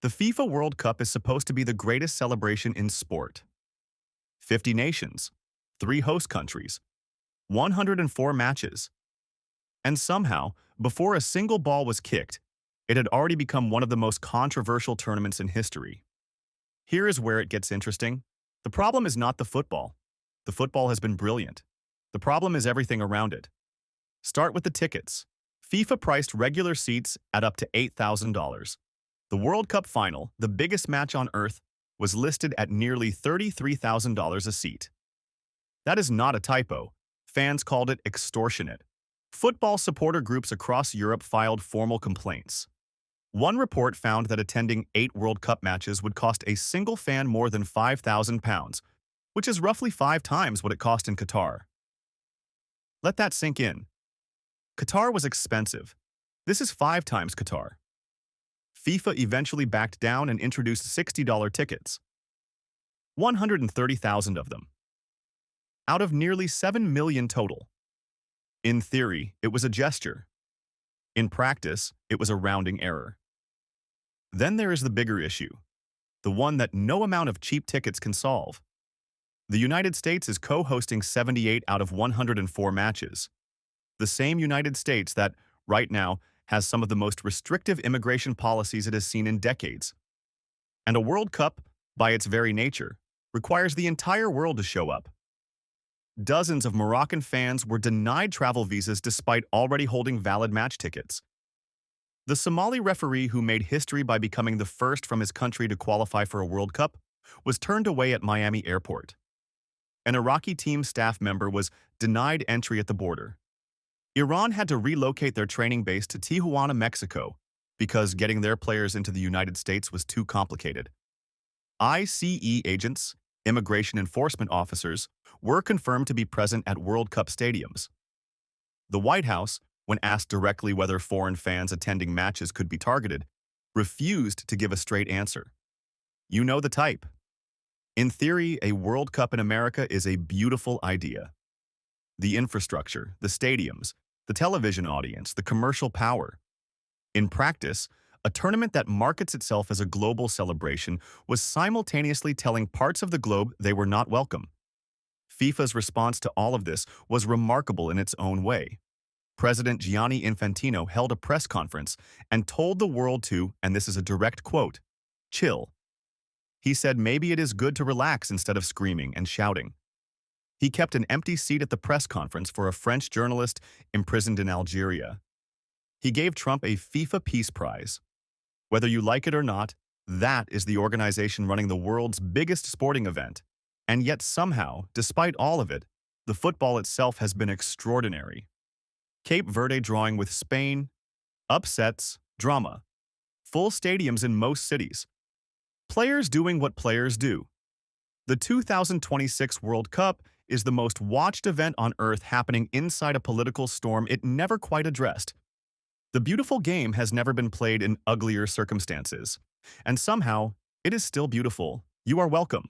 The FIFA World Cup is supposed to be the greatest celebration in sport. 50 nations, 3 host countries, 104 matches. And somehow, before a single ball was kicked, it had already become one of the most controversial tournaments in history. Here is where it gets interesting. The problem is not the football. The football has been brilliant. The problem is everything around it. Start with the tickets. FIFA priced regular seats at up to $8,000. The World Cup final, the biggest match on earth, was listed at nearly $33,000 a seat. That is not a typo. Fans called it extortionate. Football supporter groups across Europe filed formal complaints. One report found that attending 8 World Cup matches would cost a single fan more than £5,000, which is roughly 5 times what it cost in Qatar. Let that sink in. Qatar was expensive. This is 5 times Qatar. FIFA eventually backed down and introduced $60 tickets. 130,000 of them. Out of nearly 7 million total. In theory, it was a gesture. In practice, it was a rounding error. Then there is the bigger issue, the one that no amount of cheap tickets can solve. The United States is co-hosting 78 out of 104 matches. The same United States that, right now, has some of the most restrictive immigration policies it has seen in decades. And a World Cup, by its very nature, requires the entire world to show up. Dozens of Moroccan fans were denied travel visas despite already holding valid match tickets. The Somali referee who made history by becoming the first from his country to qualify for a World Cup was turned away at Miami airport. An Iraqi team staff member was denied entry at the border. Iran had to relocate their training base to Tijuana, Mexico, because getting their players into the United States was too complicated. ICE agents, immigration enforcement officers, were confirmed to be present at World Cup stadiums. The White House, when asked directly whether foreign fans attending matches could be targeted, refused to give a straight answer. You know the type. In theory, a World Cup in America is a beautiful idea. The infrastructure, the stadiums, the television audience, the commercial power. In practice, a tournament that markets itself as a global celebration was simultaneously telling parts of the globe they were not welcome. FIFA's response to all of this was remarkable in its own way. President Gianni Infantino held a press conference and told the world to, and this is a direct quote, chill. He said maybe it is good to relax instead of screaming and shouting. He kept an empty seat at the press conference for a French journalist imprisoned in Algeria. He gave Trump a FIFA Peace Prize. Whether you like it or not, that is the organization running the world's biggest sporting event. And yet somehow, despite all of it, the football itself has been extraordinary. Cape Verde drawing with Spain, upsets, drama, full stadiums in most cities. Players doing what players do. The 2026 World Cup is the most watched event on Earth happening inside a political storm it never quite addressed. The beautiful game has never been played in uglier circumstances. And somehow, it is still beautiful. You are welcome.